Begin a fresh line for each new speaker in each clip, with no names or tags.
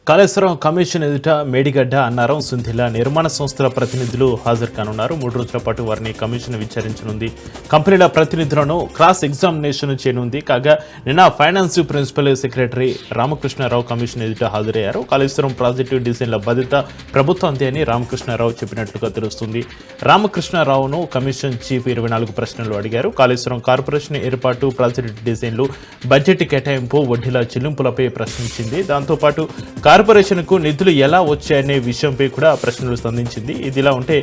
Kaleshwaram commission ఎదుట మేడిగడ్డ, అన్నారం, సుంధిల నిర్మాణ సంస్థల ప్రతినిధులు హాజరు కానున్నారు. 3 రోజుల పాటు వారిని కమిషన్ విచారించనుంది. కంపెనీల ప్రతినిధులను క్రాస్ ఎగ్జామినేషన్ చేయనుంది. కాగా నిన్న finance principal secretary Ramakrishna Rao commission ఎదుట హాజరయ్యారు. కాళేశ్వరం ప్రాజెక్టు డిజైన్ల బాధ్యత ప్రభుత్వందే అని రామకృష్ణారావు చెప్పినట్లుగా తెలుస్తుంది. రామకృష్ణారావును కమిషన్ చీఫ్ 24 ప్రశ్నలు అడిగారు. కాళేశ్వరం కార్పొరేషన్ ఏర్పాటు, ప్రాజెక్టు డిజైన్లు, బడ్జెట్ కేటాయింపు, వడ్డీల చెల్లింపులపై ప్రశ్నించింది. దాంతోపాటు కార్పొరేషన్కు నిధులు ఎలా వచ్చాయనే విషయంపై కూడా ప్రశ్నలు సంధించింది. ఇదిలా ఉంటే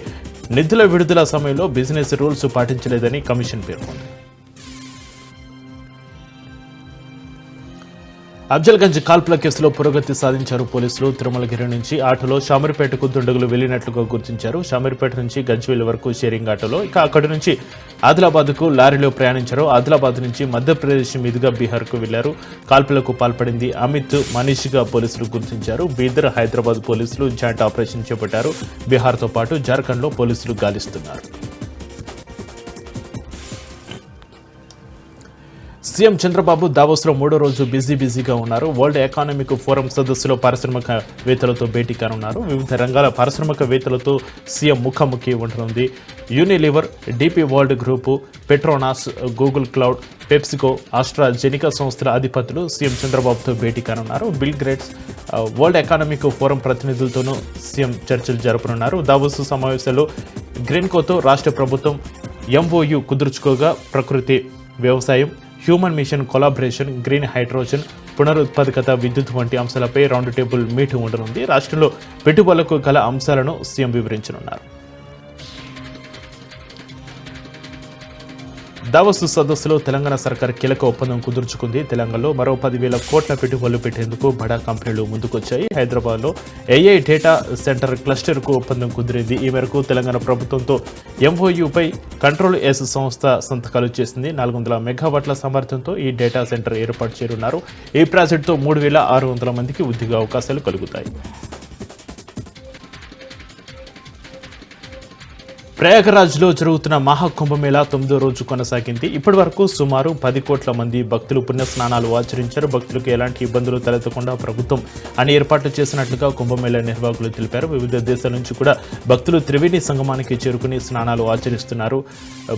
నిధుల విడుదల సమయంలో బిజినెస్ రూల్స్ పాటించలేదని కమిషన్ పేర్కొంది. అఫ్జల్గంజ్ కాల్పుల కేసులో పురోగతి సాధించారు పోలీసులు. తిరుమలగిరి నుంచి ఆటోలో షామీర్పేటకు దుండగులు వెళ్లినట్లుగా గుర్తించారు. షామీర్పేట నుంచి గజ్వేల్ వరకు షేరింగ్ ఆటోలో, ఇక అక్కడి నుంచి ఆదిలాబాద్కు లారీలో ప్రయాణించారు. ఆదిలాబాద్ నుంచి మధ్యప్రదేశ్ మీదుగా బీహార్కు వెళ్లారు. కాల్పులకు పాల్పడింది అమిత్, మనీష్గా పోలీసులు గుర్తించారు. బీదర్, హైదరాబాద్ పోలీసులు జాయింట్ ఆపరేషన్ చేపట్టారు. బీహార్తో పాటు జార్ఖండ్లో పోలీసులు గాలిస్తున్నారు. సీఎం చంద్రబాబు దావోస్లో 3వ రోజు బిజీగా ఉన్నారు. వరల్డ్ ఎకనామిక్ ఫోరం సదస్సులో పారిశ్రామికవేత్తలతో భేటీ కానున్నారు. వివిధ రంగాల పారిశ్రామికవేత్తలతో సీఎం ముఖాముఖి ఉండనుంది. Unilever, DP World group, Petronas, Google Cloud, PepsiCo, AstraZeneca సంస్థల అధిపతులు సీఎం చంద్రబాబుతో భేటీ కానున్నారు. Bill Gates, World Economic Forum ప్రతినిధులతోనూ సీఎం చర్చలు జరపనున్నారు. దావోస్ సమావేశాల్లో గ్రీన్కోతో రాష్ట్ర ప్రభుత్వం ఎంఓయూ కుదుర్చుకోగా ప్రకృతి వ్యవసాయం, human mission collaboration, green hydrogen, పునరుత్పాదకత, విద్యుత్ వంటి అంశాలపై రౌండ్ టేబుల్ మీటింగ్ ఉండనుంది. రాష్ట్రంలో పెట్టుబడులకు గల అంశాలను సీఎం వివరించనున్నారు. దావోస్ సదస్సులో తెలంగాణ సర్కార్ కీలక ఒప్పందం కుదుర్చుకుంది. తెలంగాణలో మరో 10,000 కోట్ల పెట్టుబడులు పెట్టేందుకు బడా కంపెనీలు ముందుకొచ్చాయి. హైదరాబాద్లో ఏఐ డేటా సెంటర్ క్లస్టర్కు ఒప్పందం కుదిరింది. ఈ మేరకు తెలంగాణ ప్రభుత్వంతో ఎంఓయూపై కంట్రోల్ ఎస్ సంస్థ సంతకాలు చేసింది. 400 మెగావాట్ల సామర్థ్యంతో ఈ డేటా సెంటర్ ఏర్పాటు చేయనున్నారు. ఈ ప్రాజెక్టుతో 3,600 మందికి ఉద్యోగ అవకాశాలు కలుగుతాయి. ప్రయాగరాజ్లో జరుగుతున్న మహాకుంభమేళా 9వ రోజు కొనసాగింది. ఇప్పటి వరకు సుమారు 10 కోట్ల మంది భక్తులు పుణ్యస్నానాలు ఆచరించారు. భక్తులకు ఎలాంటి ఇబ్బందులు తలెత్తకుండా ప్రభుత్వం అన్ని ఏర్పాట్లు చేసినట్లుగా కుంభమేళా నిర్వాహకులు తెలిపారు. వివిధ దేశాల నుంచి కూడా భక్తులు త్రివేణి సంగమానికి చేరుకుని స్నానాలు ఆచరిస్తున్నారు.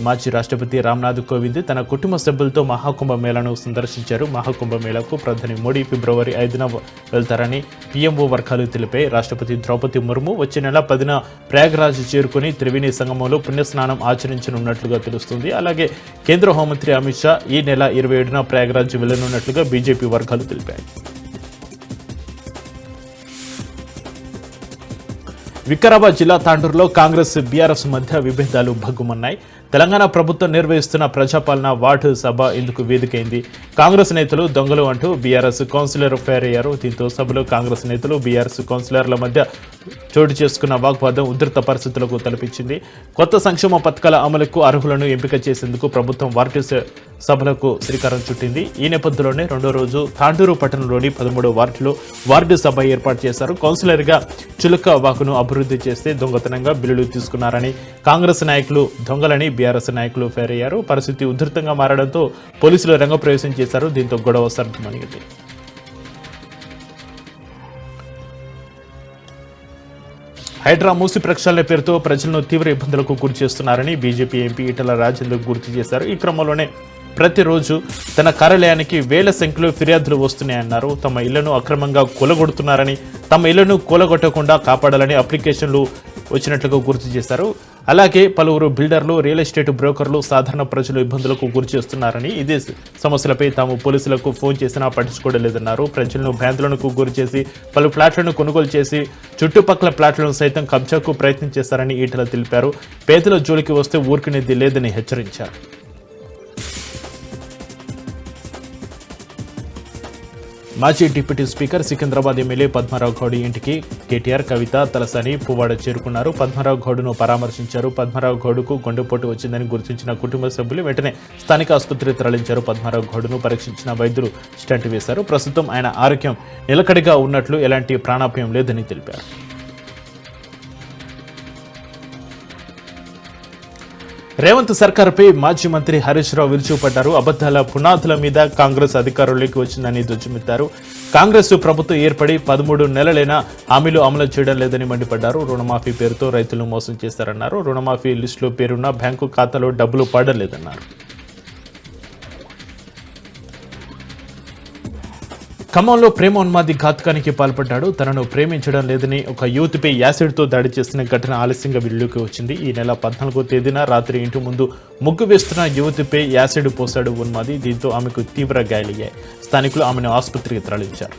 మాజీ రాష్ట్రపతి రామ్నాథ్ కోవింద్ తన కుటుంబ సభ్యులతో మహాకుంభమేళాను సందర్శించారు. మహాకుంభమేళాకు ప్రధాని మోడీ ఫిబ్రవరి 5న వెళ్తారని పీఎంఓ వర్గాలు తెలిపాయి. రాష్ట్రపతి ద్రౌపది ముర్ము వచ్చే నెల 10న ప్రయాగరాజ్ చేరుకుని త్రివేణి సంగమంలో పుణ్యస్నానం ఆచరించనున్నట్లుగా తెలుస్తుంది. అలాగే కేంద్ర హోంమంత్రి అమిత్ షా ఈ నెల 27న ప్రయాగరాజ్ వెళ్లనున్నట్లుగా బీజేపీ వర్గాలు తెలిపాయి. వికారాబాద్ జిల్లా తాండూరులో కాంగ్రెస్, బీఆర్ఎస్ మధ్య విభేదాలు భగ్గుమన్నాయి. తెలంగాణ ప్రభుత్వం నిర్వహిస్తున్న ప్రజాపాలన వార్డు సభ ఇందుకు వేదికైంది. కాంగ్రెస్ నేతలు దొంగలు అంటూ బీఆర్ఎస్ కౌన్సిలర్ ఫైర్ అయ్యారు. దీంతో సభలో కాంగ్రెస్ నేతలు, బీఆర్ఎస్ కౌన్సిలర్ల మధ్య చోటు చేసుకున్న వాగ్వాదం ఉధృత పరిస్థితులకు తలపించింది. కొత్త సంక్షేమ పథకాల అమలుకు అర్హులను ఎంపిక చేసేందుకు ప్రభుత్వం వార్డు సభలకు శ్రీకారం చుట్టింది. ఈ నేపథ్యంలోనే 2వ రోజు తాండూరు పట్టణంలోని 13వ వార్డులో వార్డు సభ ఏర్పాటు చేశారు. కౌన్సిలర్గా చులక వాకును అభివృద్ధి చేస్తే దొంగతనంగా బిల్లులు తీసుకున్నారని కాంగ్రెస్ నాయకులు దొంగలని బీఆర్ఎస్ నాయకులు ఫైర్ అయ్యారు. పరిస్థితి ఉధృతంగా మారడంతో పోలీసులు రంగప్రవేశం చేశారు. దీంతో గొడవ సర్దుమణిగింది. హైడ్రా మూసి ప్రక్షాళన పేరుతో ప్రజలను తీవ్ర ఇబ్బందులకు గురి చేస్తున్నారని బీజేపీ ఎంపీ ఈటెల రాజేందర్ గుర్తు చేశారు. ఈ క్రమంలోనే ప్రతిరోజు తన కార్యాలయానికి వేల సంఖ్యలో ఫిర్యాదులు వస్తున్నాయన్నారు. తమ ఇళ్లను అక్రమంగా కూలగొడుతున్నారని, తమ ఇళ్లను కూలగొట్టకుండా కాపాడాలని అప్లికేషన్లు వచ్చినట్లుగా గుర్తు చేశారు. అలాగే పలువురు బిల్డర్లు, రియల్ ఎస్టేట్ బ్రోకర్లు సాధారణ ప్రజలు ఇబ్బందులకు గురి చేస్తున్నారని, ఇదే సమస్యలపై తాము పోలీసులకు ఫోన్ చేసినా పట్టించుకోవడం లేదన్నారు. ప్రజలను భ్రాంతులకు గురి చేసి పలు ప్లాట్లను కొనుగోలు చేసి చుట్టుపక్కల ప్లాట్లను సైతం కబ్జాకు ప్రయత్నం చేశారని ఈటెల తెలిపారు. పేదల జోలికి వస్తే ఊరుకునేది లేదని హెచ్చరించారు. మాజీ deputy speaker, Secunderabad MLA Padmarao Goud ఇంటికి కేటీఆర్, కవిత, తలసాని, పువ్వాడ చేరుకున్నారు. పద్మారావు గౌడ్ను పరామర్శించారు. పద్మారావు గౌడ్కు గుండెపోటు వచ్చిందని గుర్తించిన కుటుంబ సభ్యులు వెంటనే స్థానిక ఆసుపత్రికి తరలించారు. పద్మారావు గౌడ్ను పరీక్షించిన వైద్యులు స్టంట్ వేశారు. ప్రస్తుతం ఆయన ఆరోగ్యం నిలకడగా ఉన్నట్లు, ఎలాంటి ప్రాణాపాయం లేదని తెలిపారు. రేవంత్ సర్కార్పై మాజీ మంత్రి హరీష్ రావు విరుచుకుపడ్డారు. అబద్దాల పునాదుల మీద కాంగ్రెస్ అధికారంలోకి వచ్చిందని ధ్వజమెత్తారు. కాంగ్రెస్ ప్రభుత్వం ఏర్పడి 13 నెలలైనా హామీలు అమలు చేయడం లేదని మండిపడ్డారు. రుణమాఫీ పేరుతో రైతులను మోసం చేశారన్నారు. రుణమాఫీ లిస్టులో పేరున్న బ్యాంకు ఖాతాలో డబ్బులు పడలేదన్నారు. ఖమ్మంలో ప్రేమోన్మాది ఘాతుకానికి పాల్పడ్డాడు. తనను ప్రేమించడం లేదని ఒక యువతిపై యాసిడ్తో దాడి చేసిన ఘటన ఆలస్యంగా వెలుగులోకి వచ్చింది. ఈ నెల 14వ తేదీన రాత్రి ఇంటి ముందు ముగ్గు వేస్తున్న యువతిపై యాసిడ్ పోశాడు ఉన్మాది. దీంతో ఆమెకు తీవ్ర గాయాలయ్యాయి. స్థానికులు ఆమెను ఆసుపత్రికి తరలించారు.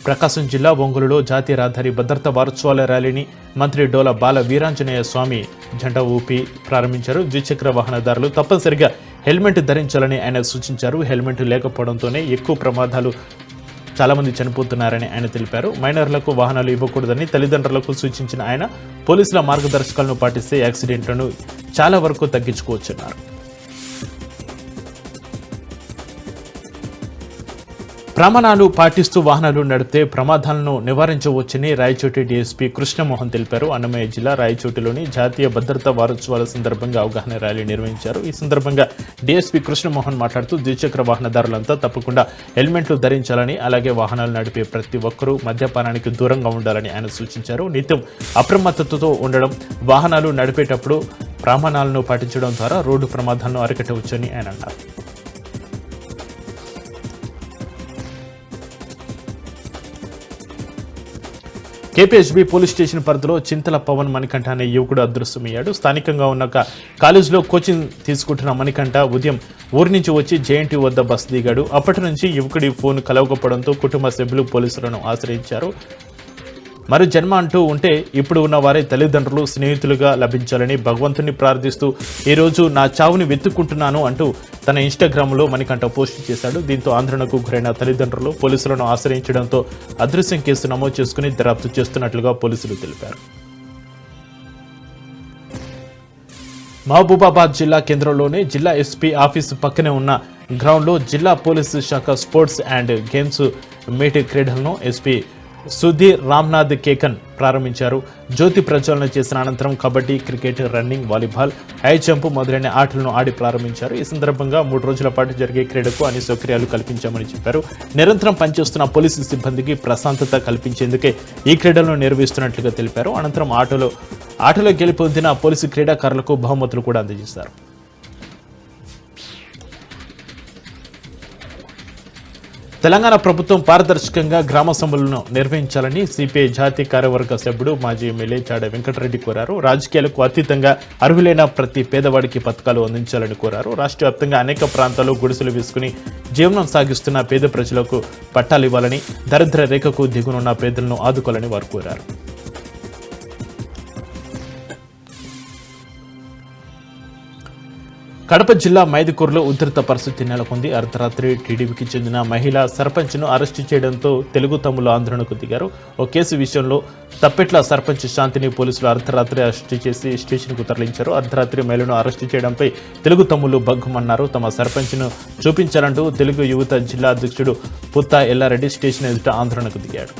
ప్రకాశం జిల్లా ఒంగోలులో జాతీయ రహదారి భద్రతా వారోత్సవాల ర్యాలీని మంత్రి డోల బాల వీరాంజనేయ స్వామి జెండా ఊపి ప్రారంభించారు. ద్విచక్ర వాహనదారులు తప్పనిసరిగా హెల్మెట్ ధరించాలని ఆయన సూచించారు. హెల్మెట్ లేకపోవడంతోనే ఎక్కువ ప్రమాదాలు చాలామంది చనిపోతున్నారని ఆయన తెలిపారు. మైనర్లకు వాహనాలు ఇవ్వకూడదని తల్లిదండ్రులకు సూచించిన ఆయన పోలీసుల మార్గదర్శకాలను పాటిస్తే యాక్సిడెంట్లను చాలా వరకు తగ్గించుకోవచ్చన్నారు. ప్రమాణాలు పాటిస్తూ వాహనాలు నడిపితే ప్రమాదాలను నివారించవచ్చని రాయచోటి డీఎస్పీ కృష్ణమోహన్ తెలిపారు. అన్నమయ్య జిల్లా రాయచోటిలోని జాతీయ భద్రతా వారోత్సవాల సందర్భంగా అవగాహన ర్యాలీ నిర్వహించారు. ఈ సందర్భంగా డీఎస్పీ కృష్ణమోహన్ మాట్లాడుతూ ద్విచక్ర వాహనదారులంతా తప్పకుండా హెల్మెట్లు ధరించాలని, అలాగే వాహనాలు నడిపే ప్రతి ఒక్కరూ మద్యపానానికి దూరంగా ఉండాలని ఆయన సూచించారు. నిత్యం అప్రమత్తతతో ఉండడం, వాహనాలు నడిపేటప్పుడు ప్రమాణాలను పాటించడం ద్వారా రోడ్డు ప్రమాదాలను అరికట్టవచ్చని ఆయన అన్నారు. కేపీహెచ్బీ పోలీస్ స్టేషన్ పరిధిలో చింతల పవన్ మణికంఠ అనే యువకుడు అదృశ్యమయ్యాడు. స్థానికంగా ఉన్న ఒక కాలేజీలో కోచింగ్ తీసుకుంటున్న మణికంఠ ఉదయం ఊరి నుంచి వచ్చి జేఎన్టీ వద్ద బస్సు దిగాడు. అప్పటి నుంచి యువకుడి ఫోన్ కలవకపోవడంతో కుటుంబ సభ్యులు పోలీసులను ఆశ్రయించారు. మరి జన్మ అంటూ ఉంటే ఇప్పుడు ఉన్న వారే తల్లిదండ్రులు, స్నేహితులుగా లభించాలని భగవంతుని ప్రార్థిస్తూ ఈరోజు నా చావుని వెతుక్కుంటున్నాను అంటూ తన ఇన్స్టాగ్రామ్లో మణికంఠ పోస్ట్ చేశాడు. దీంతో ఆందోళనకు గురైన తల్లిదండ్రులు పోలీసులను ఆశ్రయించడంతో అదృశ్యం కేసు నమోదు చేసుకుని దర్యాప్తు చేస్తున్నట్లుగా పోలీసులు తెలిపారు. మహబూబాబాద్ జిల్లా కేంద్రంలోని జిల్లా ఎస్పీ ఆఫీసు పక్కనే ఉన్న గ్రౌండ్లో జిల్లా పోలీసు శాఖ స్పోర్ట్స్ అండ్ గేమ్స్ మీట్ క్రీడలను ఎస్పీ సుధీర్ రామ్నాథ్ కేకన్ ప్రారంభించారు. జ్యోతి ప్రజ్వలన చేసిన అనంతరం kabaddi, cricket, running, volleyball, high jump మొదలైన ఆటలను ఆడి ప్రారంభించారు. ఈ సందర్భంగా 3 రోజుల పాటు జరిగే క్రీడకు అన్ని సౌకర్యాలు కల్పించామని చెప్పారు. నిరంతరం పనిచేస్తున్న పోలీసు సిబ్బందికి ప్రశాంతత కల్పించేందుకే ఈ క్రీడలను నిర్వహిస్తున్నట్లుగా తెలిపారు. అనంతరం ఆటలో గెలుపొందిన పోలీసు క్రీడాకారులకు బహుమతులు కూడా అందజేశారు. తెలంగాణ ప్రభుత్వం పారదర్శకంగా గ్రామ సభలను నిర్వహించాలని సిపిఐ జాతీయ కార్యవర్గ సభ్యుడు మాజీ ఎమ్మెల్యే చాడ వెంకటరెడ్డి కోరారు. రాజకీయాలకు అతీతంగా అర్హులైన ప్రతి పేదవాడికి పథకాలు అందించాలని కోరారు. రాష్ట్ర వ్యాప్తంగా అనేక ప్రాంతాల్లో గుడిసెలు వేసుకుని జీవనం సాగిస్తున్న పేద ప్రజలకు పట్టాలు ఇవ్వాలని, దరిద్ర రేఖకు దిగునున్న పేదలను ఆదుకోవాలని వారు కోరారు. కడప జిల్లా మైదుకూరులో ఉధృత పరిస్థితి నెలకొంది. అర్ధరాత్రి టీడీపీకి చెందిన మహిళా సర్పంచ్ను అరెస్టు చేయడంతో తెలుగు తమ్ములు ఆందోళనకు దిగారు. ఓ కేసు విషయంలో తప్పెట్ల సర్పంచ్ శాంతిని పోలీసులు అర్ధరాత్రి అరెస్టు చేసి స్టేషన్కు తరలించారు. అర్ధరాత్రి మహిళను అరెస్టు చేయడంపై తెలుగు తమ్ములు బగ్గుమన్నారు. తమ సర్పంచ్ను చూపించాలంటూ తెలుగు యువత జిల్లా అధ్యక్షుడు పుత్తా ఎల్లారెడ్డి స్టేషన్ ఎదుట ఆందోళనకు దిగాడు.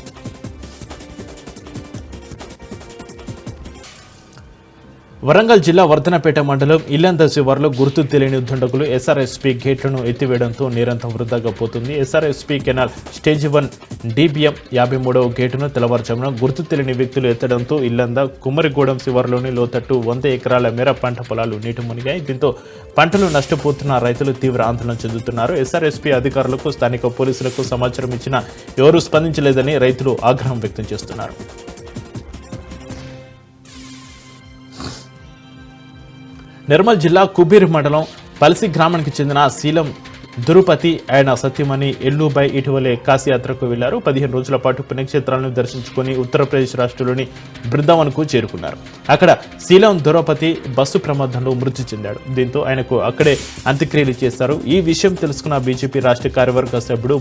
వరంగల్ జిల్లా వర్ధనపేట మండలం ఇల్లంద శివారులో గుర్తు తెలియని దుండగులు ఎస్ఆర్ఎస్పీ గేట్లను ఎత్తివేయడంతో నీరంతా వృధాగా పోతుంది. ఎస్ఆర్ఎస్పీ కెనాల్ స్టేజ్ 1 DBM 53వ గేటును తెల్లవారుజామున గుర్తు తెలియని వ్యక్తులు ఎత్తడంతో ఇల్లంద కుమ్మరిగూడెం శివారులోని లోతట్టు 100 ఎకరాల మేర పంట పొలాలు నీటి మునిగాయి. దీంతో పంటలు నష్టపోతున్న రైతులు తీవ్ర ఆందోళన చెందుతున్నారు. ఎస్ఆర్ఎస్పీ అధికారులకు, స్థానిక పోలీసులకు సమాచారం ఇచ్చినా ఎవరూ స్పందించలేదని రైతులు ఆగ్రహం వ్యక్తం చేస్తున్నారు. నిర్మల్ జిల్లా కుబీర్ మండలం పల్సి గ్రామానికి చెందిన శీలం దురుపతి ఆయన సత్యమణి ఎల్లుబై ఇటీవలే కాశీయాత్రకు వెళ్లారు. 15 రోజుల పాటు పుణ్యక్షేత్రాలను దర్శించుకుని ఉత్తరప్రదేశ్ రాష్ట్రంలోని బృందావన్కు చేరుకున్నారు. అక్కడ శీలం దురుపతి బస్సు ప్రమాదంలో మృతి చెందాడు. దీంతో ఆయనకు అక్కడే అంత్యక్రియలు చేశారు. ఈ విషయం తెలుసుకున్న బీజేపీ రాష్ట్ర కార్యవర్గ సభ్యుడు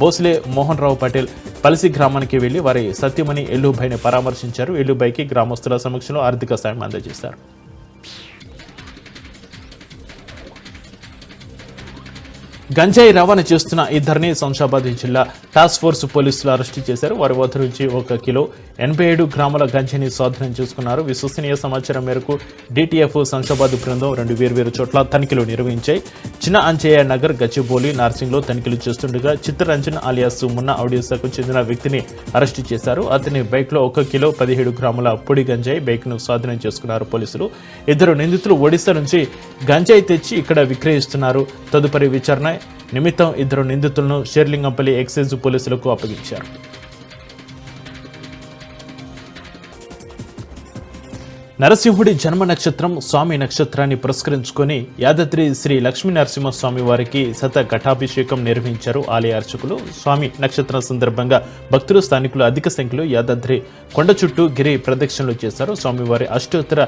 భోస్లే మోహన్ రావు పటేల్ పల్సి గ్రామానికి వెళ్లి వారి సత్యమణి ఎల్లుబైని పరామర్శించారు. ఎల్లుబైకి గ్రామస్తుల సమక్షంలో ఆర్థిక సాయం అందజేశారు. గంజాయి రవాణా చేస్తున్న ఇద్దరిని శంషాబాద్ జిల్లా టాస్క్ ఫోర్స్ పోలీసులు అరెస్టు చేశారు. వారి వద్ద నుంచి 1 కిలో 87 గ్రాముల గంజాయిని స్వాధీనం చేసుకున్నారు. విశ్వసనీయ సమాచారం మేరకు DTF శంషాబాద్ బృందం 2 వేర్వేరు చోట్ల తనిఖీలు నిర్వహించాయి. చిన్న అంజయ్య నగర్, గచ్చిబౌలి, నార్సింగ్లో తనిఖీలు చేస్తుండగా చిత్తరంజన్ అలియాస్ మున్నా ఒడిశాకు చెందిన వ్యక్తిని అరెస్టు చేశారు. అతని బైక్లో 1 కిలో 17 గ్రాముల పొడి గంజాయి బైక్ను స్వాధీనం చేసుకున్నారు పోలీసులు. ఇద్దరు నిందితులు ఒడిశా నుంచి గంజాయి తెచ్చి ఇక్కడ విక్రయిస్తున్నారు. తదుపరి విచారణ నిమిత్తం ఇద్దరు నిందితులను షేర్లింగంపల్లి ఎక్సైజ్ పోలీసులకు అప్పగించారు. నరసింహుడి జన్మ నక్షత్రం స్వామి నక్షత్రాన్ని పురస్కరించుకొని యాదాద్రి శ్రీ లక్ష్మీ నరసింహస్వామి వారికి ఘటాభిషేకం నిర్వహించారు ఆలయ అర్చకులు. స్వామి నక్షత్రం సందర్భంగా భక్తులు, స్థానికులు అధిక సంఖ్యలో యాదాద్రి కొండ చుట్టూ గిరి ప్రదక్షిణలు చేశారు. స్వామివారి అష్టోత్తర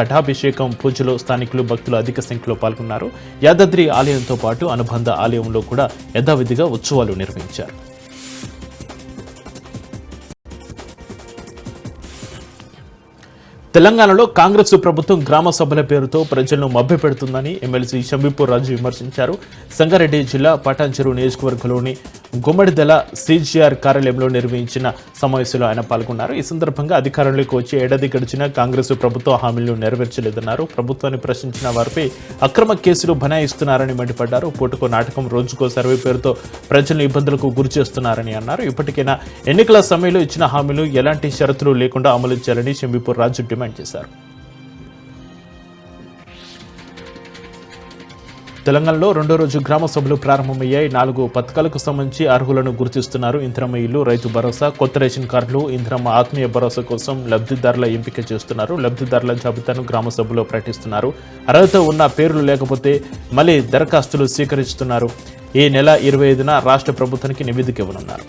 ఘటాభిషేకం పూజలో స్థానికులు, భక్తులు అధిక సంఖ్యలో పాల్గొన్నారు. యాదాద్రి ఆలయంతో పాటు అనుబంధ ఆలయంలో కూడా యథావిధిగా ఉత్సవాలు నిర్వహించారు. తెలంగాణలో కాంగ్రెస్ ప్రభుత్వం గ్రామ సభల పేరుతో ప్రజలను మభ్యపెడుతుందని ఎమ్మెల్సీ షంబీపూర్ రాజు విమర్శించారు. సంగారెడ్డి జిల్లా పటాన్చెరు నియోజకవర్గంలోని గుమ్మడిదల CGR కార్యాలయంలో నిర్వహించిన సమావేశంలో ఆయన పాల్గొన్నారు. ఈ సందర్భంగా అధికారంలోకి వచ్చి ఏడాది గడిచిన కాంగ్రెస్ ప్రభుత్వ హామీలను నెరవేర్చలేదన్నారు. ప్రభుత్వాన్ని ప్రశ్నించిన వారిపై అక్రమ కేసులు బనాయిస్తున్నారని మండిపడ్డారు. పూటకో నాటకం, రోజుకో సర్వే పేరుతో ప్రజలను ఇబ్బందులకు గురి చేస్తున్నారని అన్నారు. ఇప్పటికైనా ఎన్నికల సమయంలో ఇచ్చిన హామీలు ఎలాంటి షరతులు లేకుండా అమలు చేయాలని షంబీపూర్ రాజు డిమాండ్ చేశారు. తెలంగాణలో 2వ రోజు గ్రామ సభలు ప్రారంభమయ్యాయి. 4 పథకాలకు సంబంధించి అర్హులను గుర్తిస్తున్నారు. ఇందిరమ్మ ఇల్లు, రైతు భరోసా, కొత్త రేషన్ కార్డులు, ఇందిరమ్మ ఆత్మీయ భరోసా కోసం లబ్ధిదారుల ఎంపిక చేస్తున్నారు. లబ్ధిదారుల జాబితాను గ్రామ సభలో ప్రకటిస్తున్నారు. అర్హత ఉన్న పేర్లు లేకపోతే మళ్ళీ దరఖాస్తులు స్వీకరిస్తున్నారు. ఈ నెల 25న రాష్ట్ర ప్రభుత్వానికి నివేదిక ఇవ్వనున్నారు.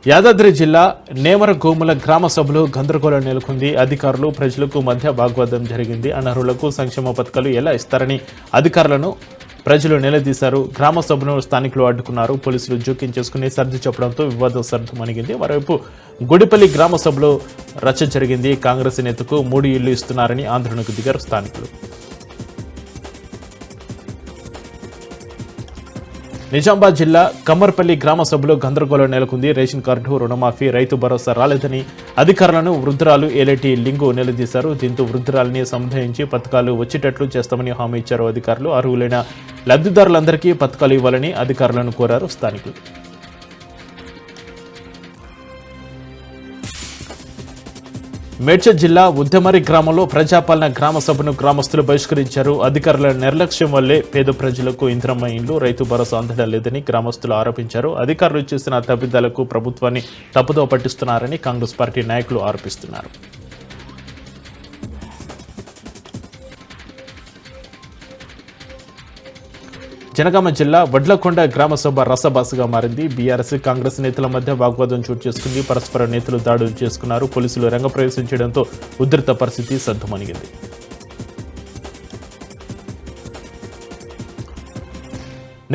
యాదాద్రి జిల్లా నేమరగోముల గ్రామ సభలో గందరగోళం నెలకొంది. అధికారులు, ప్రజలకు మధ్య వాగ్వాదం జరిగింది. అనర్హులకు సంక్షేమ పథకాలు ఎలా ఇస్తారని అధికారులను ప్రజలు నిలదీశారు. గ్రామ సభను స్థానికులు అడ్డుకున్నారు. పోలీసులు జోక్యం చేసుకుని సర్ది చెప్పడంతో వివాదం సర్దుమణిగింది. మరోవైపు గుడిపల్లి గ్రామ సభలో రచ్చ జరిగింది. కాంగ్రెస్ నేతకు 3 ఇళ్లు ఇస్తున్నారని ఆందోళనకు దిగారు స్థానికులు. నిజామాబాద్ జిల్లా కమ్మర్పల్లి గ్రామ సభలో గందరగోళం నెలకొంది. రేషన్ కార్డు, రుణమాఫీ, రైతు భరోసా రాలేదని అధికారులను వృద్ధురాలు ఏలేటి లింగు నిలదీశారు. దీంతో వృద్ధురాలిని సంధాయించి పథకాలు వచ్చేటట్లు చేస్తామని హామీ ఇచ్చారు అధికారులు. అర్హులైన లబ్ధిదారులందరికీ పథకాలు ఇవ్వాలని అధికారులను కోరారు స్థానికులు. మేడ్చల్ జిల్లా ఉద్దమరి గ్రామంలో ప్రజాపాలన గ్రామ సభను గ్రామస్తులు బహిష్కరించారు. అధికారుల నిర్లక్ష్యం వల్లే పేద ప్రజలకు ఇందిరమ్మ ఇండ్లు, రైతు భరోసా అందడం లేదని గ్రామస్తులు ఆరోపించారు. అధికారులు చేసిన తప్పిదాలకు ప్రభుత్వాన్ని తప్పుదో పట్టిస్తున్నారని కాంగ్రెస్ పార్టీ నాయకులు ఆరోపిస్తున్నారు. జనగామ జిల్లా వడ్లకొండ గ్రామ సభ రసబాసగా మారింది. బీఆర్ఎస్, కాంగ్రెస్ నేతల మధ్య వాగ్వాదం చోటు చేసుకుంది. పరస్పర నేతలు దాడులు చేసుకున్నారు. పోలీసులు రంగప్రవేశం చేయడంతో ఉద్రిక్త పరిస్థితి సద్దుమణిగింది.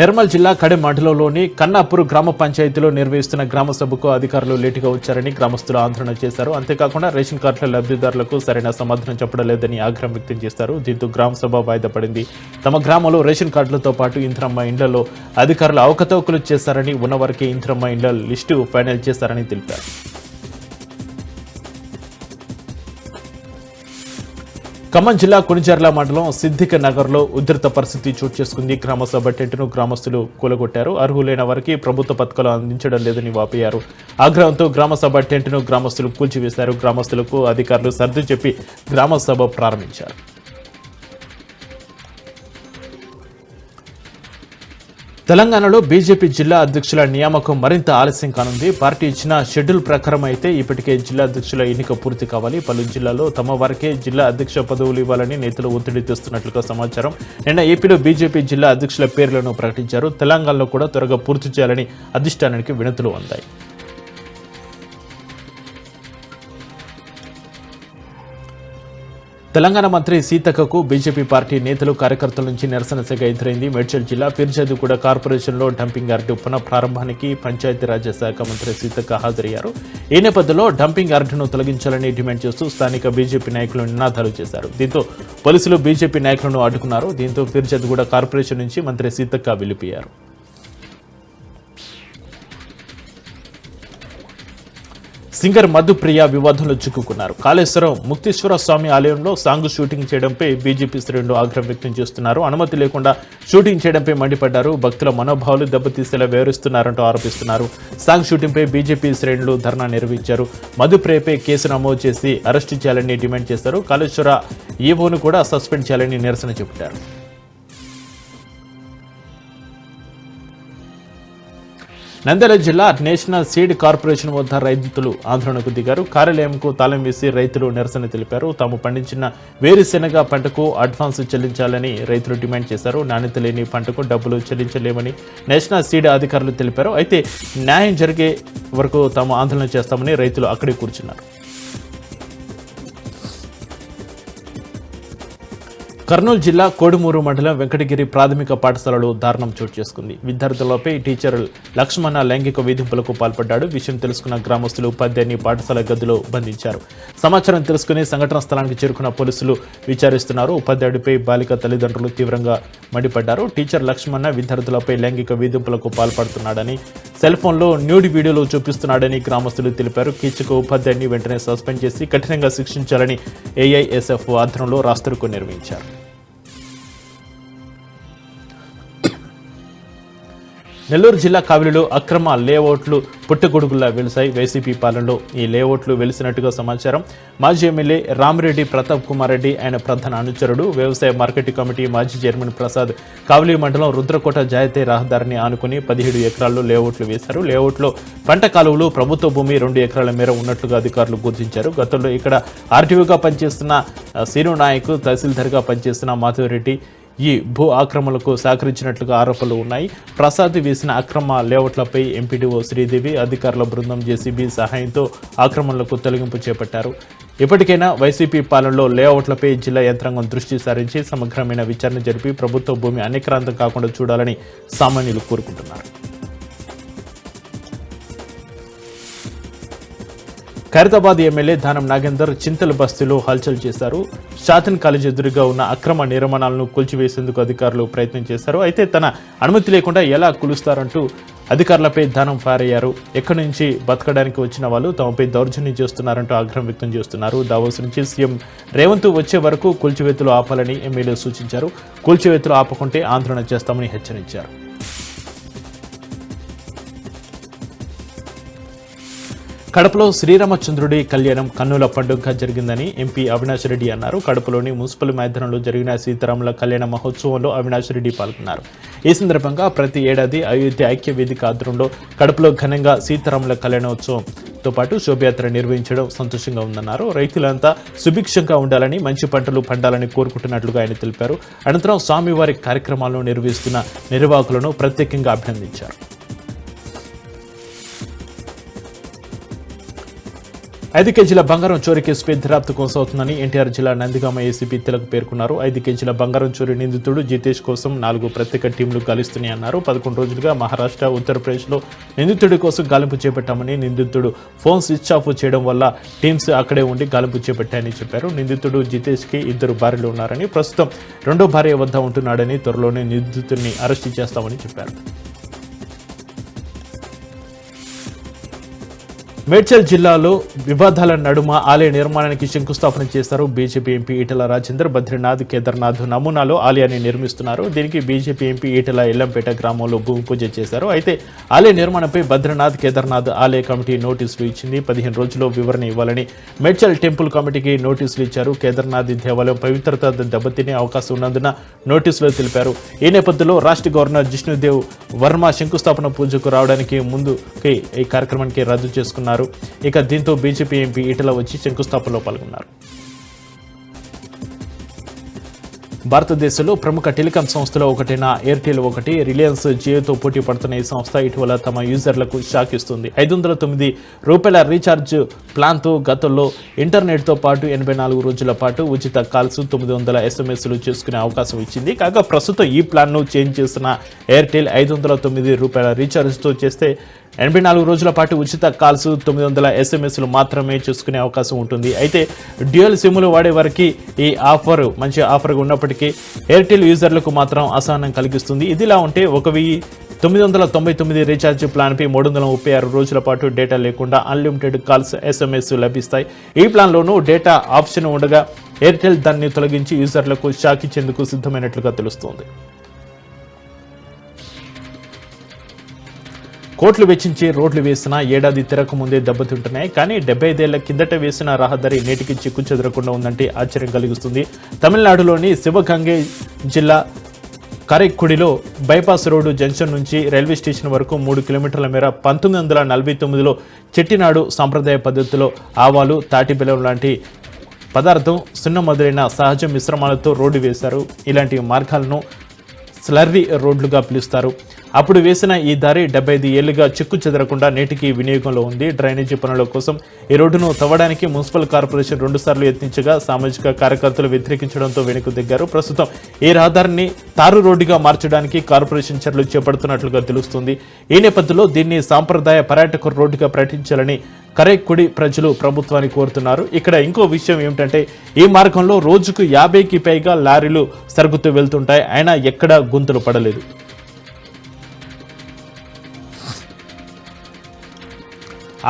నిర్మల్ జిల్లా కడెం మండలంలోని కన్నాపూర్ గ్రామ పంచాయతీలో నిర్వహిస్తున్న గ్రామ సభకు అధికారులు లేటుగా వచ్చారని గ్రామస్తులు ఆందోళన చేశారు. అంతేకాకుండా రేషన్ కార్డుల లబ్ధిదారులకు సరైన సమాధానం చెప్పడం లేదని ఆగ్రహం వ్యక్తం చేశారు. దీంతో గ్రామ సభ వాయిదా పడింది. తమ గ్రామంలో రేషన్ కార్డులతో పాటు ఇందిరమ్మ ఇండ్లలో అధికారులు అవకతవకలు చేశారని, ఉన్నవారికి ఇందిరమ్మ ఇండ్ల లిస్టు ఫైనల్ చేశారని తెలిపారు. ఖమ్మం జిల్లా కునిజర్ల మండలం సిద్దిక నగర్లో ఉధృత పరిస్థితి చోటు చేసుకుంది. గ్రామ సభ టెంట్ను గ్రామస్తులు కూలగొట్టారు. అర్హులైన వారికి ప్రభుత్వ పథకాలు అందించడం లేదని వాపోయారు. ఆగ్రహంతో గ్రామ సభ టెంట్ను గ్రామస్తులు కూల్చివేశారు. గ్రామస్తులకు అధికారులు సర్ది చెప్పి గ్రామ సభ ప్రారంభించారు. తెలంగాణలో బీజేపీ జిల్లా అధ్యక్షుల నియామకం మరింత ఆలస్యం కానుంది. పార్టీ ఇచ్చిన షెడ్యూల్ ప్రకారం అయితే ఇప్పటికే జిల్లా అధ్యక్షుల ఎన్నిక పూర్తి కావాలి. పలు జిల్లాల్లో తమ వారికే జిల్లా అధ్యక్ష పదవులు ఇవ్వాలని నేతలు ఒత్తిడి తెస్తున్నట్లుగా సమాచారం. నిన్న ఏపీలో బీజేపీ జిల్లా అధ్యక్షుల పేర్లను ప్రకటించారు. తెలంగాణలో కూడా త్వరగా పూర్తి చేయాలని అధిష్టానానికి వినతులు అందాయి. తెలంగాణ మంత్రి సీతక్కకు బీజేపీ పార్టీ నేతలు కార్యకర్తల నుంచి నిరసన సెగ ఎదురైంది. మేడ్చల్ జిల్లా ఫిర్జాదిగూడ కార్పొరేషన్లో డంపింగ్ యార్డు పునఃప్రారంభానికి పంచాయతీరాజ్ శాఖ మంత్రి సీతక్క హాజరయ్యారు. ఈ నేపథ్యంలో డంపింగ్ యార్డును తొలగించాలని డిమాండ్ చేస్తూ స్థానిక బీజేపీ నాయకులు నినాదాలు చేశారు. దీంతో పోలీసులు బీజేపీ నాయకులను అడ్డుకున్నారు. దీంతో ఫిర్జాదిగూడ కార్పొరేషన్ నుంచి మంత్రి సీతక్క వెళ్లిపోయారు. సింగర్ మధుప్రియ వివాదంలో చిక్కుకున్నారు. కాళేశ్వరం ముక్తేశ్వర స్వామి ఆలయంలో సాంగ్ షూటింగ్ చేయడంపై బీజేపీ శ్రేణులు ఆగ్రహం వ్యక్తం చేస్తున్నారు. అనుమతి లేకుండా షూటింగ్ చేయడంపై మండిపడ్డారు. భక్తుల మనోభావాలు దెబ్బతీసేలా వ్యవహరిస్తున్నారంటూ ఆరోపిస్తున్నారు. సాంగ్ షూటింగ్పై బీజేపీ శ్రేణులు ధర్నా నిర్వహించారు. మధుప్రియపై కేసు నమోదు చేసి అరెస్టు చేయాలని డిమాండ్ చేశారు. కాళేశ్వర ఈవోను కూడా సస్పెండ్ చేయాలని నిరసన చేపట్టారు. నంద్యాల జిల్లా నేషనల్ సీడ్ కార్పొరేషన్ వద్ద రైతులు ఆందోళనకు దిగారు. కార్యాలయంకు తాళం వేసి రైతులు నిరసన తెలిపారు. తాము పండించిన వేరుశెనగ పంటకు అడ్వాన్స్ చెల్లించాలని రైతులు డిమాండ్ చేశారు. నాణ్యత లేని పంటకు డబ్బులు చెల్లించలేమని నేషనల్ సీడ్ అధికారులు తెలిపారు. అయితే న్యాయం జరిగే వరకు తాము ఆందోళన చేస్తామని రైతులు అక్కడే కూర్చున్నారు. కర్నూలు జిల్లా కోడుమూరు మండలం వెంకటగిరి ప్రాథమిక పాఠశాలలో దారుణం చోటు చేసుకుంది. విద్యార్థులపై టీచర్ లక్ష్మణ లైంగిక వేధింపులకు పాల్పడ్డాడు. విషయం తెలుసుకున్న గ్రామస్తులు ఉపాధ్యాయుని పాఠశాల గదిలో బంధించారు. సమాచారం తెలుసుకుని సంఘటన స్థలానికి చేరుకున్న పోలీసులు విచారిస్తున్నారు. ఉపాధ్యాయుడిపై బాలిక తల్లిదండ్రులు తీవ్రంగా మండిపడ్డారు. టీచర్ లక్ష్మణ విద్యార్థులపై లైంగిక వేధింపులకు పాల్పడుతున్నాడని, సెల్ ఫోన్లో న్యూడ్ వీడియోలు చూపిస్తున్నాడని గ్రామస్తులు తెలిపారు. కీచక ఉపాధ్యాయుని వెంటనే సస్పెండ్ చేసి కఠినంగా శిక్షించాలని ఏఐఎస్ఎఫ్ ఆధ్వర్యంలో రాస్తారోకో నిర్వహించారు. నెల్లూరు జిల్లా కావిలిలో అక్రమ లేఅవుట్లు పుట్టగొడుగుల్లా వెలిశాయి. వైసీపీ పాలనలో ఈ లేఅవుట్లు వెలిసినట్టుగా సమాచారం. మాజీ ఎమ్మెల్యే రామిరెడ్డి ప్రతాప్ కుమార్ రెడ్డి ఆయన ప్రధాన అనుచరుడు. వ్యవసాయ మార్కెటింగ్ కమిటీ మాజీ చైర్మన్ ప్రసాద్ కావిలి మండలం రుద్రకోట జాతీయ రహదారిని ఆనుకుని 17 ఎకరాల్లో లేఅవుట్లు వేశారు. లేఅవుట్లో పంట కాలువలు ప్రభుత్వ భూమి 2 ఎకరాల మేర ఉన్నట్లుగా అధికారులు గుర్తించారు. గతంలో ఇక్కడ ఆర్టీఓగా పనిచేస్తున్న సీను నాయక్, తహసీల్దార్గా పనిచేస్తున్న మాధవరెడ్డి ఈ భూ ఆక్రమణలకు సహకరించినట్లుగా ఆరోపణలు ఉన్నాయి. ప్రసాద్ వేసిన అక్రమ లేఅవుట్లపై ఎంపీడీఓ శ్రీదేవి అధికారుల బృందం జేసీబీ సహాయంతో ఆక్రమణలకు తొలగింపు చేపట్టారు. ఇప్పటికైనా వైసీపీ పాలనలో లేఅవుట్లపై జిల్లా యంత్రాంగం దృష్టి సారించి సమగ్రమైన విచారణ జరిపి ప్రభుత్వ భూమి అన్యక్రాంతం కాకుండా చూడాలని సామాన్యులు కోరుకుంటున్నారు. ఖైరతాబాద్ ఎమ్మెల్యే దానం నాగేందర్ చింతల బస్తీలో హల్చల్ చేశారు. షాతన్ కాలేజ్ ఎదురుగా ఉన్న అక్రమ నిర్మాణాలను కూల్చివేసేందుకు అధికారులు ప్రయత్నం చేశారు. అయితే తన అనుమతి లేకుండా ఎలా కూలుస్తారంటూ అధికారులపై దానం పారయ్యారు. ఎక్కడి నుంచి బతకడానికి వచ్చిన వాళ్ళు తమపై దౌర్జన్యం చేస్తున్నారంటూ ఆగ్రహం వ్యక్తం చేస్తున్నారు. దావోస్ నుంచి సీఎం రేవంత్ వచ్చే వరకు కూల్చివేతలు ఆపాలని ఎమ్మెల్యే సూచించారు. కూల్చివేతలు ఆపకుంటే ఆందోళన చేస్తామని హెచ్చరించారు. కడపలో శ్రీరామచంద్రుడి కళ్యాణం కన్నుల పండుగగా జరిగిందని ఎంపీ అవినాష్ రెడ్డి అన్నారు. కడపలోని మున్సిపల్ మైదానంలో జరిగిన సీతారాముల కళ్యాణ మహోత్సవంలో అవినాష్ రెడ్డి పాల్గొన్నారు. ఈ సందర్భంగా ప్రతి ఏడాది అయోధ్య ఐక్య వేదిక ఆధ్వర్యంలో కడపలో ఘనంగా సీతారాముల కళ్యాణోత్సవంతో పాటు శోభయాత్ర నిర్వహించడం సంతోషంగా ఉందన్నారు. రైతులంతా సుభిక్షంగా ఉండాలని, మంచి పంటలు పండాలని కోరుకుంటున్నట్లుగా ఆయన తెలిపారు. అనంతరం స్వామివారి కార్యక్రమాలను నిర్వహిస్తున్న నిర్వాహకులను ప్రత్యేకంగా అభినందించారు. 5 కేజీల బంగారం చోరీ కేసుపై దర్యాప్తు కొనసాగుతుందని ఎన్టీఆర్ జిల్లా నందిగామ ఏసీపీ తిలక్ పేర్కొన్నారు. 5 కేజీల బంగారం చోరీ నిందితుడు జితేష్ కోసం 4 ప్రత్యేక టీంలు గాలిస్తున్నాయన్నారు. 11 రోజులుగా మహారాష్ట్ర, ఉత్తరప్రదేశ్లో నిందితుడి కోసం గాలింపు చేపట్టామని, నిందితుడు ఫోన్ స్విచ్ ఆఫ్ చేయడం వల్ల టీమ్స్ అక్కడే ఉండి గాలింపు చేపట్టాయని చెప్పారు. నిందితుడు జితేష్కి 2 భార్యలు ఉన్నారని, ప్రస్తుతం 2వ భార్య వద్ద ఉంటున్నాడని, త్వరలోనే నిందితుడిని అరెస్టు చేస్తామని చెప్పారు. మేడ్చల్ జిల్లాలో వివాదాల నడుమ ఆలయ నిర్మాణానికి శంకుస్థాపన చేశారు. బీజేపీ ఎంపీ ఈటెల రాజేందర్ బద్రీనాథ్, కేదార్నాథ్ నమూనాలో ఆలయాన్ని నిర్మిస్తున్నారు. దీనికి బీజేపీ ఎంపీ ఈటెల ఎల్లంపేట గ్రామంలో భూమి పూజ చేశారు. అయితే ఆలయ నిర్మాణంపై బద్రీనాథ్, కేదార్నాథ్ ఆలయ కమిటీ నోటీసులు ఇచ్చింది. 15 రోజుల్లో వివరణ ఇవ్వాలని మేడ్చల్ టెంపుల్ కమిటీకి నోటీసులు ఇచ్చారు. కేదార్నాథ్ దేవాలయం పవిత్రత దెబ్బతినే అవకాశం ఉన్నందున నోటీసులో తెలిపారు. ఈ నేపథ్యంలో రాష్ట్ర గవర్నర్ జిష్ణుదేవ్ వర్మ శంకుస్థాపన పూజకు రావడానికి ముందుకి ఈ కార్యక్రమానికి రద్దు చేసుకున్నారు. ఇక దీంతో బీజేపీ ఎంపీ ఈటెల వచ్చి శంకుస్థాపనలో పాల్గొన్నారు. భారతదేశంలో ప్రముఖ టెలికాం సంస్థలో ఒకటైన ఎయిర్టెల్ ఒకటి రిలయన్స్ జియోతో పోటీ పడుతున్న ఈ సంస్థ ఇటీవల తమ యూజర్లకు షాక్ ఇస్తుంది. ₹509 రీఛార్జ్ ప్లాన్తో గతంలో ఇంటర్నెట్తో పాటు 84 రోజుల పాటు ఉచిత కాల్స్, 900 SMS చేసుకునే అవకాశం ఇచ్చింది. కాగా ప్రస్తుతం ఈ ప్లాన్ను చేంజ్ చేసిన ఎయిర్టెల్ ₹509 రీఛార్జ్తో చేస్తే 84 రోజుల పాటు ఉచిత కాల్స్, 900 SMS మాత్రమే చేసుకునే అవకాశం ఉంటుంది. అయితే డ్యూయల్ సిమ్లు వాడే వారికి ఈ ఆఫర్ మంచి ఆఫర్గా ఉన్నప్పటికీ ఎయిర్టెల్ యూజర్లకు మాత్రం అసహనం కలిగిస్తుంది. ఇదిలా ఉంటే 1999 రీఛార్జ్ ప్లాన్పై 336 రోజుల పాటు డేటా లేకుండా అన్లిమిటెడ్ కాల్స్, SMS లభిస్తాయి. ఈ ప్లాన్లోనూ డేటా ఆప్షన్ ఉండగా ఎయిర్టెల్ దాన్ని తొలగించి యూజర్లకు షాక్ ఇచ్చేందుకు సిద్ధమైనట్లుగా తెలుస్తోంది. కోట్లు వెచ్చించి రోడ్లు వేసిన ఏడాది తిరగక ముందే దెబ్బతింటున్నాయి. కానీ 75 ఏళ్ల కిందట వేసిన రహదారి నేటికి చిక్కు చెదరకుండా ఉందంటే ఆశ్చర్యం కలిగిస్తుంది. తమిళనాడులోని శివగంగై జిల్లా కరైక్కుడిలో బైపాస్ రోడ్డు జంక్షన్ నుంచి రైల్వే స్టేషన్ వరకు 3 కిలోమీటర్ల మేర 1949లో చెట్టినాడు సాంప్రదాయ పద్ధతిలో ఆవాలు, తాటి బెల్లం లాంటి పదార్థం, సున్నం మొదలైన సహజ మిశ్రమాలతో రోడ్డు వేశారు. ఇలాంటి మార్గాలను స్లర్రీ రోడ్లుగా పిలుస్తారు. అప్పుడు వేసిన ఈ దారి 75 ఏళ్లుగా చిక్కు చెదరకుండా నేటికి వినియోగంలో ఉంది. డ్రైనేజీ పనుల కోసం ఈ రోడ్డును తవ్వడానికి మున్సిపల్ కార్పొరేషన్ 2 సార్లు యత్నించగా సామాజిక కార్యకర్తలు వ్యతిరేకించడంతో వెనుక దిగారు. ప్రస్తుతం ఈ రహదారిని తారు రోడ్డుగా మార్చడానికి కార్పొరేషన్ చర్యలు చేపడుతున్నట్లుగా తెలుస్తుంది. ఈ నేపథ్యంలో దీన్ని సాంప్రదాయ పర్యాటక రోడ్డుగా ప్రకటించాలని కరైక్కుడి ప్రజలు ప్రభుత్వాన్ని కోరుతున్నారు. ఇక్కడ ఇంకో విషయం ఏమిటంటే ఈ మార్గంలో రోజుకు 50కి పైగా లారీలు సరుగుతూ వెళ్తుంటాయి. అయినా ఎక్కడా గుంతలు పడలేదు.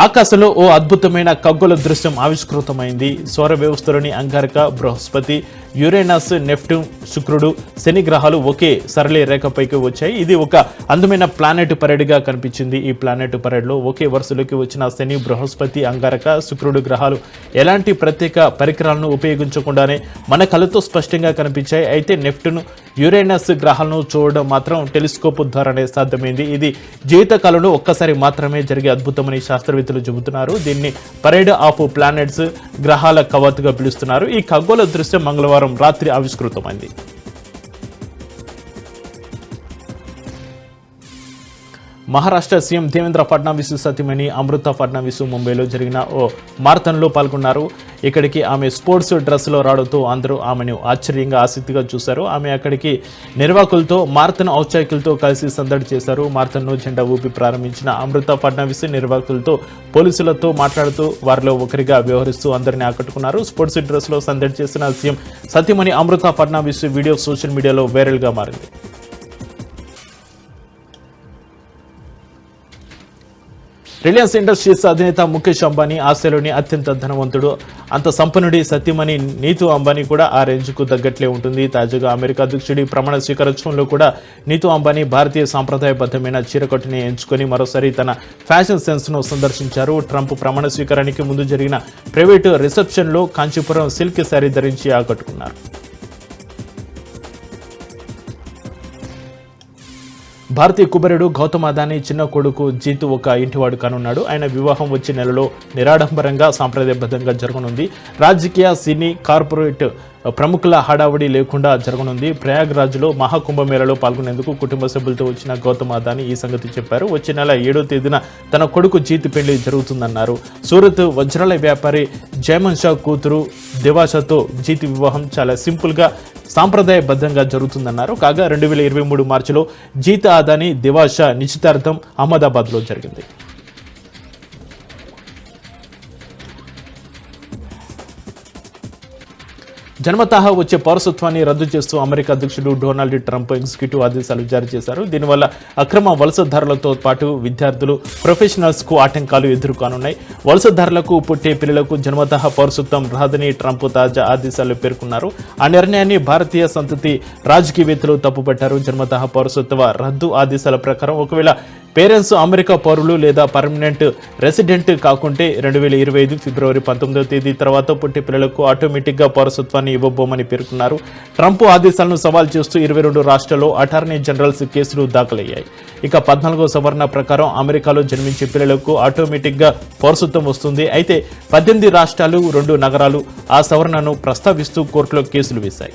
ఆకాశంలో ఓ అద్భుతమైన ఖగోళ దృశ్యం ఆవిష్కృతమైంది. సౌర వ్యవస్థలోని అంగారక, బృహస్పతి, యురేనస్, నెప్ట్యూన్, శుక్రుడు, శని గ్రహాలు ఒకే సరళి రేఖపైకి వచ్చాయి. ఇది ఒక అందమైన ప్లానెట్ పరేడ్గా కనిపించింది. ఈ ప్లానెట్ పరేడ్లో ఒకే వరుసలోకి వచ్చిన శని, బృహస్పతి, అంగారక, శుక్రుడు గ్రహాలు ఎలాంటి ప్రత్యేక పరికరాలను ఉపయోగించకుండానే మన కళ్ళతో స్పష్టంగా కనిపించాయి. అయితే నెప్ట్యూన్, యురేనస్ గ్రహాలను చూడడం మాత్రం టెలిస్కోప్ ద్వారానే సాధ్యమైంది. ఇది జీవితకాలంలో ఒక్కసారి మాత్రమే జరిగే అద్భుతమని శాస్త్రవేత్తలు చెబుతున్నారు. దీన్ని పరేడ్ ఆఫ్ ప్లానెట్స్, గ్రహాల కవాతుగా పిలుస్తున్నారు. ఈ ఖగోళ దృశ్యం మంగళవారం రాత్రి ఆవిష్కృతమైంది. మహారాష్ట్ర సీఎం దేవేంద్ర ఫడ్నవీస్ సతీమణి అమృత ఫడ్నవీస్ ముంబైలో జరిగిన ఓ మారథాన్లో పాల్గొన్నారు. ఇక్కడికి ఆమె స్పోర్ట్స్ డ్రెస్లో రావడంతో అందరూ ఆమెను ఆశ్చర్యంగా, ఆసక్తిగా చూశారు. ఆమె అక్కడికి నిర్వాహకులతో, మారథాన్ ఔత్సాహికులతో కలిసి సందడి చేశారు. మారథాన్ను జెండా ఊపి ప్రారంభించిన అమృత ఫడ్నవీస్ నిర్వాహకులతో, పోలీసులతో మాట్లాడుతూ వారిలో ఒకరిగా వ్యవహరిస్తూ అందరినీ ఆకట్టుకున్నారు. స్పోర్ట్స్ డ్రెస్లో సందడి చేసిన సీఎం సతీమణి అమృత ఫడ్నవీస్ వీడియో సోషల్ మీడియాలో వైరల్గా మారింది. రిలయన్స్ ఇండస్ట్రీస్ అధినేత ముఖేష్ అంబానీ ఆసియాలోని అత్యంత ధనవంతుడు. అంత సంపన్నుడి సతీమణి నీతూ అంబానీ కూడా ఆ రేంజ్కు తగ్గట్లే ఉంటుంది. తాజాగా అమెరికా అధ్యక్షుడి ప్రమాణ స్వీకారోత్సవంలో కూడా నీతూ అంబానీ భారతీయ సాంప్రదాయబద్ధమైన చీరకట్టుని ఎంచుకొని మరోసారి తన ఫ్యాషన్ సెన్స్ను సందర్శించారు. ట్రంప్ ప్రమాణ స్వీకారానికి ముందు జరిగిన ప్రైవేటు రిసెప్షన్లో కాంచీపురం సిల్క్ శారీ ధరించి ఆకట్టుకున్నారు. భారతీయ కుబేరుడు గౌతమ్ అదానీ చిన్న కొడుకు జీతు ఒక ఇంటివాడు కానున్నాడు. ఆయన వివాహం వచ్చే నెలలో నిరాడంబరంగా, సాంప్రదాయబద్ధంగా జరగనుంది. రాజకీయ, సినీ, కార్పొరేట్ ప్రముఖుల హడావుడి లేకుండా జరగనుంది. ప్రయాగ్రాజ్లో మహాకుంభమేళలో పాల్గొనేందుకు కుటుంబ సభ్యులతో వచ్చిన గౌతమ్ అదానీ ఈ సంగతి చెప్పారు. వచ్చే నెల 7వ తేదీన తన కొడుకు జీతు పెళ్లి జరుగుతుందన్నారు. సూరత్ వజ్రాల వ్యాపారి జైమన్ షా కూతురు దివాషాతో జీతు వివాహం చాలా సింపుల్గా, సాంప్రదాయబద్ధంగా జరుగుతుందన్నారు. కాగా 2023 మార్చిలో జీతు అదానీ దివాషా నిశ్చితార్థం అహ్మదాబాద్లో జరిగింది. జన్మతహా వచ్చే పౌరసత్వాన్ని రద్దు చేస్తూ అమెరికా అధ్యక్షుడు డొనాల్డ్ ట్రంప్ ఎగ్జిక్యూటివ్ ఆదేశాలు జారీ చేశారు. దీనివల్ల అక్రమ వలసదారులతో పాటు విద్యార్థులు, ప్రొఫెషనల్స్కు ఆటంకాలు ఎదుర్కొనున్నాయి. వలసదారులకు పుట్టే పిల్లలకు జన్మతహా పౌరసత్వం రాదని ట్రంప్ తాజా ఆదేశాలు పేర్కొన్నారు. ఆ నిర్ణయాన్ని భారతీయ సంతతి రాజకీయవేత్తలు తప్పుపట్టారు. జన్మతహా పౌరసత్వ రద్దు ఆదేశాల ప్రకారం ఒకవేళ పేరెంట్స్ అమెరికా పౌరులు లేదా పర్మనెంట్ రెసిడెంట్ కాకుంటే 2025 ఫిబ్రవరి 19వ తేదీ తర్వాత పుట్టే పిల్లలకు ఆటోమేటిక్గా పౌరసత్వాన్ని ఇవ్వబోమని పేర్కొన్నారు. ట్రంప్ ఆదేశాలను సవాల్ చేస్తూ 22 రాష్ట్రాల్లో అటార్నీ జనరల్స్ కేసులు దాఖలయ్యాయి. ఇక 14వ సవరణ ప్రకారం అమెరికాలో జన్మించే పిల్లలకు ఆటోమేటిక్గా పౌరసత్వం వస్తుంది. అయితే 18 రాష్ట్రాలు, 2 నగరాలు ఆ సవరణను ప్రస్తావిస్తూ కోర్టులో కేసులు వేశాయి.